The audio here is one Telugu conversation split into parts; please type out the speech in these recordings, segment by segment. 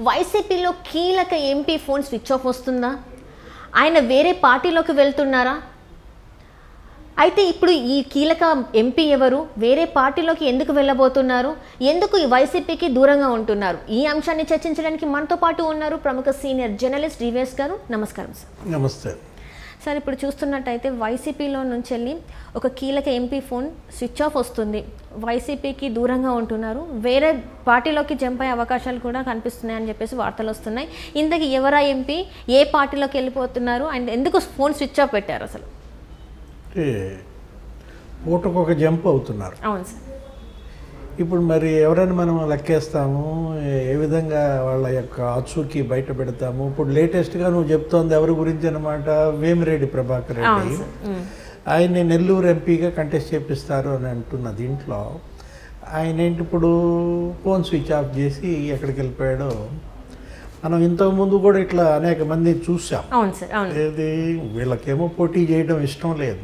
వైసీపీలో కీలక ఎంపీ ఫోన్ స్విచ్ ఆఫ్ వస్తుందా? ఆయన వేరే పార్టీలోకి వెళ్తున్నారా? అయితే ఇప్పుడు ఈ కీలక ఎంపీ ఎవరు? వేరే పార్టీలోకి ఎందుకు వెళ్ళబోతున్నారు? ఎందుకు ఈ వైసీపీకి దూరంగా ఉంటున్నారు? ఈ అంశాన్ని చర్చించడానికి మనతో పాటు ఉన్నారు ప్రముఖ సీనియర్ జర్నలిస్ట్ డివిఎస్ గారు. నమస్కారం సార్. నమస్తే సార్. ఇప్పుడు చూస్తున్నట్టయితే వైసీపీలో నుంచి వెళ్ళి ఒక కీలక ఎంపీ ఫోన్ స్విచ్ ఆఫ్ వస్తుంది. వైసీపీకి దూరంగా ఉంటున్నారు, వేరే పార్టీలోకి జంప్ అయ్యే అవకాశాలు కూడా కనిపిస్తున్నాయని చెప్పేసి వార్తలు వస్తున్నాయి. ఇంతకీ ఎవరా ఎంపీ, ఏ పార్టీలోకి వెళ్ళిపోతున్నారు అండ్ ఎందుకు ఫోన్ స్విచ్ ఆఫ్ పెట్టారు? అసలు పూటకొక జంప్ అవుతున్నారు. అవును సార్. ఇప్పుడు మరి ఎవరైనా మనం లెక్కేస్తాము, ఏ విధంగా వాళ్ళ యొక్క ఆచూకీ బయట పెడతాము? ఇప్పుడు లేటెస్ట్గా నువ్వు చెప్తోంది ఎవరి గురించి అనమాట? వేమిరెడ్డి ప్రభాకర్ రెడ్డి. ఆయన్ని నెల్లూరు ఎంపీగా కంటెస్ట్ చేపిస్తారు అని అంటున్న దీంట్లో ఆయన ఏంటి ఇప్పుడు ఫోన్ స్విచ్ ఆఫ్ చేసి ఎక్కడికి వెళ్ళిపోయాడో మనం ఇంతకుముందు కూడా ఇట్లా అనేక మంది చూసాం. ఏది వీళ్ళకేమో పోటీ చేయడం ఇష్టం లేదు,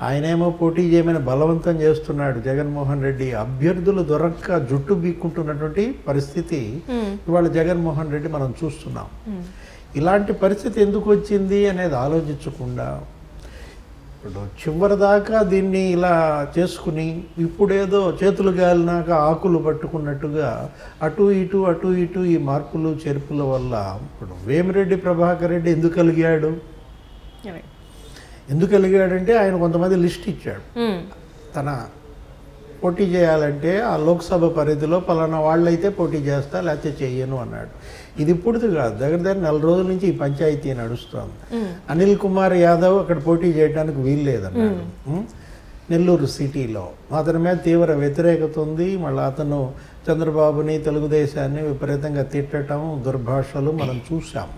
ఆయనేమో పోటీ చేయమని బలవంతం చేస్తున్నాడు జగన్మోహన్ రెడ్డి. అభ్యర్థులు దొరక్క జుట్టు బీక్కుంటున్నటువంటి పరిస్థితి ఇవాళ జగన్మోహన్ రెడ్డి మనం చూస్తున్నాం. ఇలాంటి పరిస్థితి ఎందుకు వచ్చింది అనేది ఆలోచించకుండా ఇప్పుడు చివరిదాకా దీన్ని ఇలా చేసుకుని ఇప్పుడేదో చేతులు గాలినాక ఆకులు పట్టుకున్నట్టుగా అటు ఇటు ఈ మార్పులు చేర్పుల వల్ల ఇప్పుడు వేమిరెడ్డి ప్రభాకర్ రెడ్డి ఎందుకు కలిగాడంటే ఆయన కొంతమంది లిస్ట్ ఇచ్చాడు. తన పోటీ చేయాలంటే ఆ లోక్సభ పరిధిలో పలానా వాళ్ళైతే పోటీ చేస్తా, లేకపోతే చెయ్యను అన్నాడు. ఇది ఇప్పుడుది కాదు, దగ్గర 4 రోజుల నుంచి ఈ పంచాయతీ నడుస్తుంది. అనిల్ కుమార్ యాదవ్ అక్కడ పోటీ చేయడానికి వీలు లేదన్నాడు. నెల్లూరు సిటీలో అతని మీద తీవ్ర వ్యతిరేకత ఉంది. మళ్ళీ అతను చంద్రబాబుని, తెలుగుదేశాన్ని విపరీతంగా తిట్టడం, దుర్భాషలు మనం చూసాం.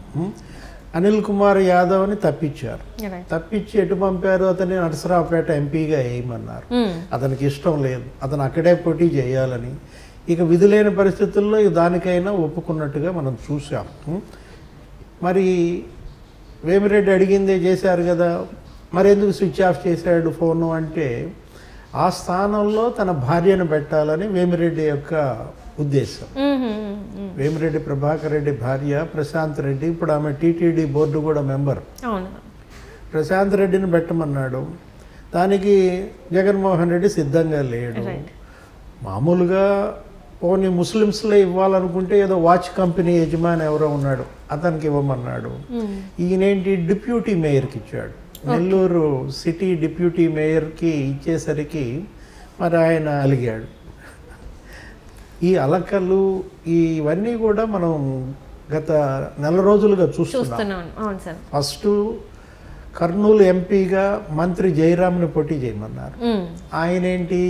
అనిల్ కుమార్ యాదవ్ని తప్పించి ఎటు పంపారు? అతన్ని నరసరావుపేట ఎంపీగా వేయమన్నారు. అతనికి ఇష్టం లేదు, అతను అక్కడే పోటీ చేయాలని. ఇక విధులేని పరిస్థితుల్లో దానికైనా ఒప్పుకున్నట్టుగా మనం చూసాం. మరి వేమిరెడ్డి అడిగిందే చేశారు కదా, మరి ఎందుకు స్విచ్ ఆఫ్ చేశాడు ఫోను అంటే ఆ స్థానంలో తన భార్యను పెట్టాలని వేమిరెడ్డి యొక్క ఉద్దేశం. వేమిరెడ్డి ప్రభాకర్ రెడ్డి భార్య ప్రశాంత్ రెడ్డి, ఇప్పుడు ఆమె టీటీడీ బోర్డు కూడా మెంబర్. ప్రశాంత్ రెడ్డిని పెట్టమన్నాడు. దానికి జగన్మోహన్ రెడ్డి సిద్ధంగా లేడు. మామూలుగా పోనీ ముస్లిమ్స్లో ఇవ్వాలనుకుంటే ఏదో వాచ్ కంపెనీ యజమాని ఎవరో ఉన్నాడు, అతనికి ఇవ్వమన్నాడు. ఈయనేంటి డిప్యూటీ మేయర్కి ఇచ్చాడు. నెల్లూరు సిటీ డిప్యూటీ మేయర్కి ఇచ్చేసరికి మరి ఆయన అలిగాడు. ఈ అలకలు ఇవన్నీ కూడా మనం గత 4 రోజులుగా చూస్తున్నాం. ఫస్ట్ కర్నూలు ఎంపీగా మంత్రి జయరాంని పోటీ చేయమన్నారు. ఆయన ఏంటి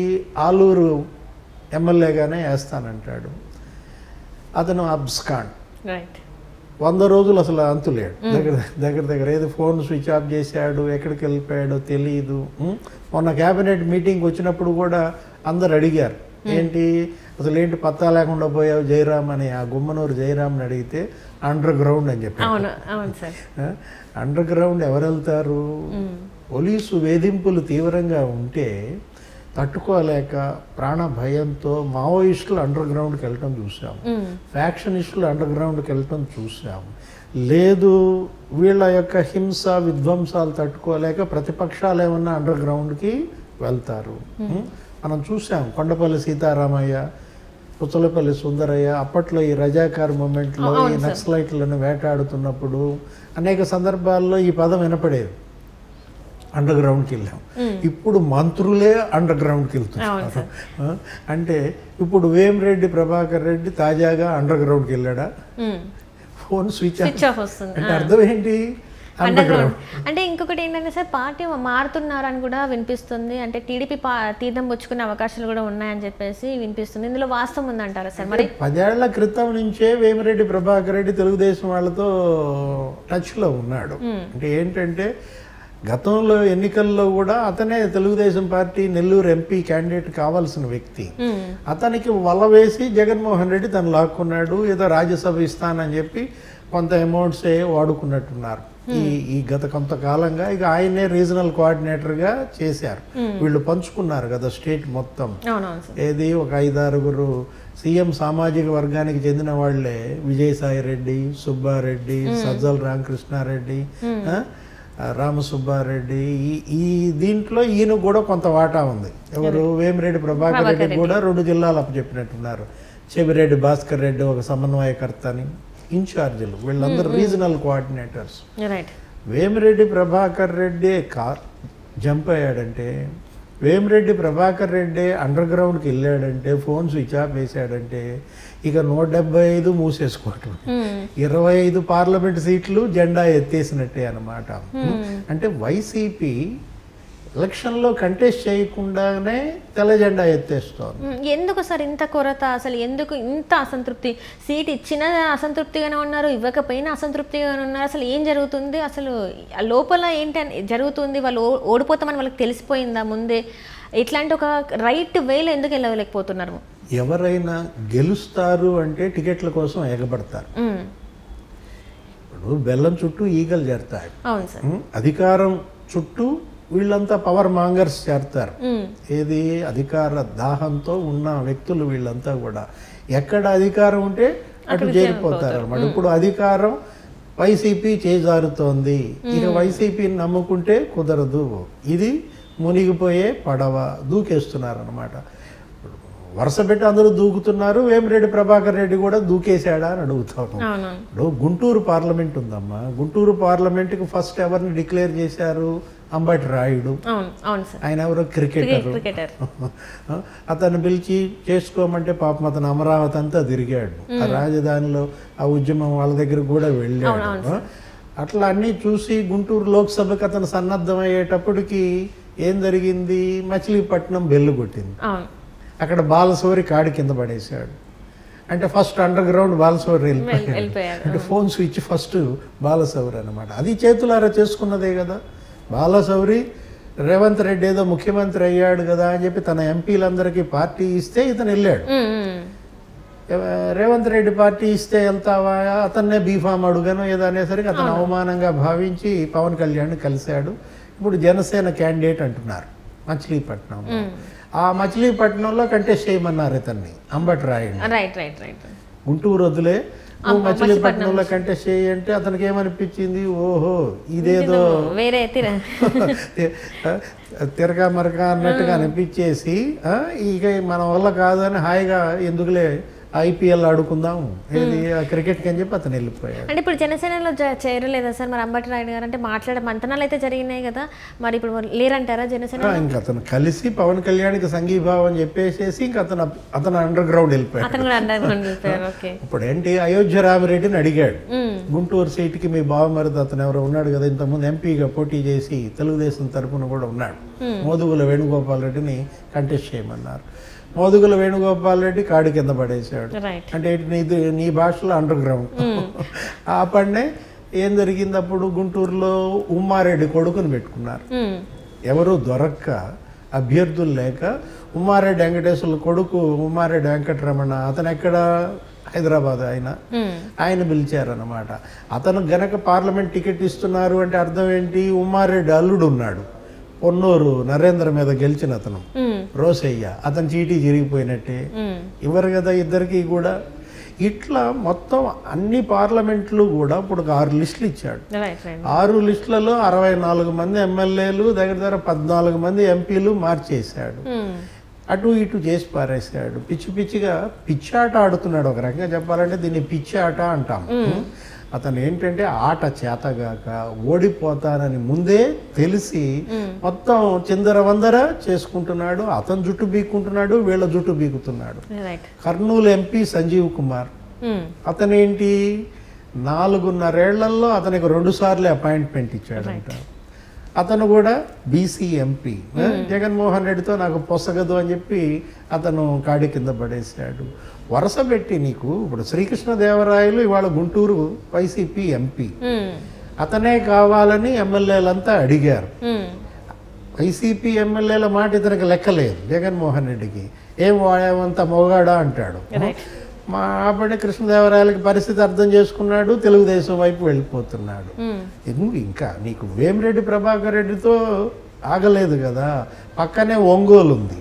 ఆలూరు ఎమ్మెల్యేగానే వేస్తానంటాడు. అతను అబ్స్కాండ్ 100 రోజులు అసలు అంతులేడు. దగ్గర ఏదో ఫోన్ స్విచ్ ఆఫ్ చేశాడు, ఎక్కడికి వెళ్ళిపోయాడో తెలియదు. మొన్న క్యాబినెట్ మీటింగ్ వచ్చినప్పుడు కూడా అందరు అడిగారు, ఏంటి అసలు ఏంటి పత్తా లేకుండా పోయావు జయరామ్ అని. ఆ గుమ్మనూరు జయరామ్ని అడిగితే అండర్ గ్రౌండ్ అని చెప్పారు. అండర్ గ్రౌండ్ ఎవరు వెళ్తారు? పోలీసు వేధింపులు తీవ్రంగా ఉంటే తట్టుకోలేక ప్రాణ భయంతో మావోయిస్టులు అండర్ గ్రౌండ్కి వెళ్ళటం చూసాం, ఫ్యాక్షనిస్టులు అండర్ గ్రౌండ్కి వెళ్ళటం చూసాం. లేదు వీళ్ళ యొక్క హింస విధ్వంసాలు తట్టుకోలేక ప్రతిపక్షాలు ఏమన్నా అండర్ గ్రౌండ్కి వెళ్తారు. మనం చూసాం కొండపల్లి సీతారామయ్య, పుచ్చలపల్లి సుందరయ్య అప్పట్లో ఈ రజాకార్ మూమెంట్లో ఈ నక్సలైట్లను వేటాడుతున్నప్పుడు అనేక సందర్భాల్లో ఈ పదం వినపడేది, అండర్ గ్రౌండ్కి వెళ్ళాం. ఇప్పుడు మంత్రులే అండర్ గ్రౌండ్కి వెళ్తున్నారు. అంటే ఇప్పుడు వేమిరెడ్డి ప్రభాకర్ రెడ్డి తాజాగా అండర్ గ్రౌండ్కి వెళ్ళాడా? ఫోన్ స్విచ్ ఆఫ్ అంటే అర్థం ఏంటి? అంటే ఇంకొకటి ఏంటంటే సార్, పార్టీ మారుతున్నారని కూడా వినిపిస్తుంది. అంటే టీడీపీ తీర్థం పుచ్చుకునే అవకాశాలు కూడా ఉన్నాయని చెప్పేసి వినిపిస్తుంది. ఇందులో వాస్తవం ఉందంటారా సార్? మరి 10 ఏళ్ల క్రితం నుంచే వేమిరెడ్డి ప్రభాకర్ రెడ్డి తెలుగుదేశం వాళ్ళతో టచ్లో ఉన్నాడు. అంటే ఏంటంటే గతంలో ఎన్నికల్లో కూడా అతనే Telugu Desam party Nellore MP candidate కావాల్సిన వ్యక్తి. అతనికి వల వేసి జగన్మోహన్ రెడ్డి తను లాక్కున్నాడు. ఏదో రాజ్యసభ ఇస్తానని చెప్పి కొంత అమౌంట్స్ వాడుకున్నట్టున్నారు. ఈ గత కొంతకాలంగా ఇక ఆయనే రీజనల్ కోఆర్డినేటర్గా చేశారు. వీళ్ళు పంచుకున్నారు కదా స్టేట్ మొత్తం. ఏది ఒక 5-6 సీఎం సామాజిక వర్గానికి చెందిన వాళ్లే, విజయసాయి రెడ్డి, సుబ్బారెడ్డి, సజ్జల రామకృష్ణారెడ్డి, రామసుబ్బారెడ్డి, ఈ దీంట్లో ఈయన కూడా కొంత వాటా ఉంది. ఎవరు? వేమిరెడ్డి ప్రభాకర్ రెడ్డి కూడా 2 జిల్లాలు అప్పచెప్పినట్టున్నారు. చెవిరెడ్డి భాస్కర్ రెడ్డి ఒక సమన్వయకర్త అని, ఇన్ఛార్జీలు వీళ్ళందరూ regional coordinators. Vemireddy Prabhakar Reddy jump అయ్యాడంటే, వేమిరెడ్డి ప్రభాకర్ రెడ్డి అండర్ గ్రౌండ్కి వెళ్ళాడంటే, ఫోన్ స్విచ్ ఆఫ్ వేసాడంటే ఇక 175 మూసేసుకోవటం, 25 పార్లమెంట్ సీట్లు జెండా ఎత్తేసినట్టే అన్నమాట. అంటే వైసీపీ ఎలక్షన్లో కంటెస్ట్ చేయకుండానే తెల్ల జెండా ఎత్తేస్తోంది. ఎందుకు సార్ ఇంత కొరత? అసలు ఎందుకు ఇంత అసంతృప్తి? సీట్ ఇచ్చినా అసంతృప్తిగానే ఉన్నారు, ఇవ్వకపోయినా అసంతృప్తిగానే ఉన్నారు. అసలు ఏం జరుగుతుంది? అసలు లోపల ఏంటి జరుగుతుంది? వాళ్ళు ఓడిపోతామని వాళ్ళకి తెలిసిపోయిందా ముందే? ఇట్లాంటి ఒక రైట్ వేలో ఎందుకు వెళ్ళలేకపోతున్నారు? ఎవరైనా గెలుస్తారు అంటే టికెట్ల కోసం ఎగబడతారు. ఇప్పుడు బెల్లం చుట్టూ ఈగలు చేరతాయి, అధికారం చుట్టూ వీళ్ళంతా పవర్ మాంగర్స్ చేరతారు. ఏది? అధికార దాహంతో ఉన్న వ్యక్తులు వీళ్ళంతా కూడా. ఎక్కడ అధికారం ఉంటే అటు చేరిపోతారు అన్నమాట. ఇప్పుడు అధికారం వైసీపీ చేజారుతోంది, ఇక వైసీపీని నమ్ముకుంటే కుదరదు. ఇది మునిగిపోయే పడవ, దూకేస్తున్నారు అనమాట. వరుస పెట్టి అందరూ దూకుతున్నారు. వేమిరెడ్డి ప్రభాకర్ రెడ్డి కూడా దూకేశాడా అని అడుగుతాము. ఇప్పుడు గుంటూరు పార్లమెంట్ ఉందమ్మా, గుంటూరు పార్లమెంట్కి ఫస్ట్ ఎవరిని డిక్లేర్ చేశారు? అంబటి రాయుడు. ఆయన ఎవరో క్రికెటర్. అతను పిలిచి చేసుకోమంటే పాపం అతను అమరావతి అంతా తిరిగాడు, ఆ రాజధానిలో ఆ ఉద్యమం వాళ్ళ దగ్గర కూడా వెళ్ళాడు. అట్లా అన్నీ చూసి గుంటూరు లోక్సభకి అతను సన్నద్ధమయ్యేటప్పటికి ఏం జరిగింది? మచిలీపట్నం బెల్లు కొట్టింది. అక్కడ బాలశౌరి కాడి కింద పడేశాడు. అంటే ఫస్ట్ అండర్ గ్రౌండ్ బాలశౌరి వెళ్ళిపోయాడు. అంటే ఫోన్ స్విచ్ ఫస్ట్ బాలశౌరి అనమాట. అది చేతులారా చేసుకున్నదే కదా. బాలశౌరి రేవంత్ రెడ్డి ఏదో ముఖ్యమంత్రి అయ్యాడు కదా అని చెప్పి తన ఎంపీలందరికీ పార్టీ ఇస్తే ఇతను వెళ్ళాడు. రేవంత్ రెడ్డి పార్టీ ఇస్తే వెళ్తావా, అతన్నే బీఫామ్ అడుగాను ఏదో అనేసరికి అతను అవమానంగా భావించి పవన్ కళ్యాణ్ కలిశాడు. ఇప్పుడు జనసేన క్యాండిడేట్ అంటున్నారు మచిలీపట్నం. ఆ మచిలీపట్నంలో కంటెస్ట్ చేయమన్నారు ఇతన్ని, అంబటి రాయుడు. గుంటూరు వదిలే మచిలీపట్నంలో కంటెస్ట్ చేయంటే అతనికి ఏమనిపించింది? ఓహో ఇదేదో తిరగా మరగా అన్నట్టుగా అనిపించేసి ఇక మన వల్ల కాదని హాయిగా ఎందుకులే ఐపీఎల్ ఆడుకుందాం, ఏది క్రికెట్ అని చెప్పి అతను వెళ్ళిపోయాడు. అంటే ఇప్పుడు జనసేనలో చేరలేదా సార్ మరి అంబటి రాయుడు గారు? అంటే మాట్లాడే మంతనాలు అయితే జరిగినాయి కదా, మరి ఇప్పుడు లేరంటారా జనసేన? ఇంకా అతను కలిసి పవన్ కళ్యాణ్కి సంఘీభావం చెప్పేసేసి ఇంకా అతను అండర్ గ్రౌండ్ వెళ్ళిపోయాడు. ఇప్పుడు ఏంటి, అయోధ్య రామిరెడ్డిని అడిగాడు గుంటూరు సీటుకి మీ బావమరిది అతను ఎవరో ఉన్నాడు కదా, ఇంతకుముందు ఎంపీగా పోటీ చేసి తెలుగుదేశం తరఫున కూడా ఉన్నాడు, మోదుగుల వేణుగోపాల్ రెడ్డిని కంటెస్ట్ చేయమన్నారు. మోదుగుల వేణుగోపాల్ రెడ్డి కాడి కింద పడేశాడు. అంటే నీ భాషలో అండర్ గ్రౌండ్. ఆ పడినే ఏం జరిగింది? అప్పుడు గుంటూరులో ఉమ్మారెడ్డి కొడుకుని పెట్టుకున్నారు. ఎవరు దొరక్క, అభ్యర్థులు లేక ఉమ్మారెడ్డి వెంకటేశ్వర్ల కొడుకు ఉమ్మారెడ్డి వెంకటరమణ, అతను ఎక్కడ? హైదరాబాద్. ఆయన పిలిచారనమాట. అతను గనక పార్లమెంట్ టికెట్ ఇస్తున్నారు అంటే అర్థం ఏంటి? ఉమ్మారెడ్డి అల్లుడు ఉన్నాడు, పొన్నూరు నరేంద్ర మీద గెలిచిన అతను రోసయ్య, అతను చీటీ జరిగిపోయినట్టే. ఇవ్వరు కదా ఇద్దరికి కూడా. ఇట్లా మొత్తం అన్ని పార్లమెంట్లు కూడా ఇప్పుడు 6 లిస్టులు ఇచ్చాడు. 6 లిస్టులలో 64 మంది ఎమ్మెల్యేలు, దగ్గర 14 మంది ఎంపీలు మార్చేశాడు. అటు ఇటు చేసి పారేశాడు. పిచ్చి పిచ్చిగా పిచ్చాట ఆడుతున్నాడు. ఒక రకంగా చెప్పాలంటే దీన్ని పిచ్చి ఆట అంటాం. అతను ఏంటంటే ఆట చేతగాక ఓడిపోతానని ముందే తెలిసి మొత్తం చిందరవందర చేసుకుంటున్నాడు. అతను జుట్టు బీక్కుంటున్నాడు, వీళ్ళ జుట్టు బీకుతున్నాడు. కర్నూలు ఎంపీ సంజీవ్ కుమార్, అతనేంటి 4.5 ఏళ్లలో అతనికి 2 సార్లు అపాయింట్మెంట్ ఇచ్చాడంట. అతను కూడా బీసీ ఎంపీ. జగన్మోహన్ రెడ్డితో నాకు పొసగదు అని చెప్పి అతను కాడి కింద పడేశాడు. వరుస పెట్టి నీకు ఇప్పుడు శ్రీకృష్ణదేవరాయలు ఇవాళ గుంటూరు వైసీపీ ఎంపీ, అతనే కావాలని ఎమ్మెల్యేలంతా అడిగారు. వైసీపీ ఎమ్మెల్యేల మాట ఇతనికి లెక్కలేదు జగన్మోహన్ రెడ్డికి. ఏం వాడేమంత మొగాడా అంటాడు. మా ఆపడే కృష్ణదేవరాయలకి పరిస్థితి అర్థం చేసుకున్నాడు, తెలుగుదేశం వైపు వెళ్ళిపోతున్నాడు. ఇంకా నీకు వేమిరెడ్డి ప్రభాకర్ రెడ్డితో ఆగలేదు కదా, పక్కనే ఒంగోలు ఉంది,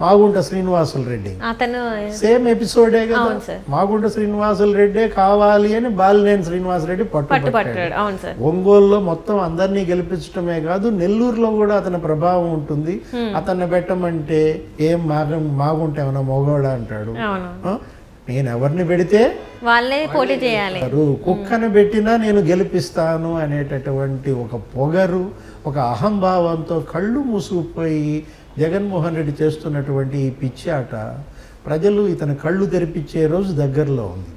మాగుంట శ్రీనివాసులు రెడ్డి, అతను సేమ్ ఎపిసోడే కదా. మాగుంట శ్రీనివాసులు రెడ్డే కావాలి అని బాలినేని శ్రీనివాసరెడ్డి పట్టుపట్టాడు. ఒంగోలులో మొత్తం అందరినీ గెలిపించడమే కాదు, నెల్లూరులో కూడా అతని ప్రభావం ఉంటుంది. అతన్ని పెట్టమంటే ఏం మాగుంట ఏమన్నా మొగోడా అంటాడు. నేను ఎవరిని పెడితే వాళ్ళే పోటీ చేయాలి, కుక్కను పెట్టినా నేను గెలిపిస్తాను అనేటటువంటి ఒక పొగరు, ఒక అహంభావంతో కళ్ళు మూసుకుపోయి జగన్మోహన్ రెడ్డి చేస్తున్నటువంటి ఈ పిచ్చి ఆట ప్రజలు ఇతని కళ్ళు తెరిపించే రోజు దగ్గరలో ఉంది.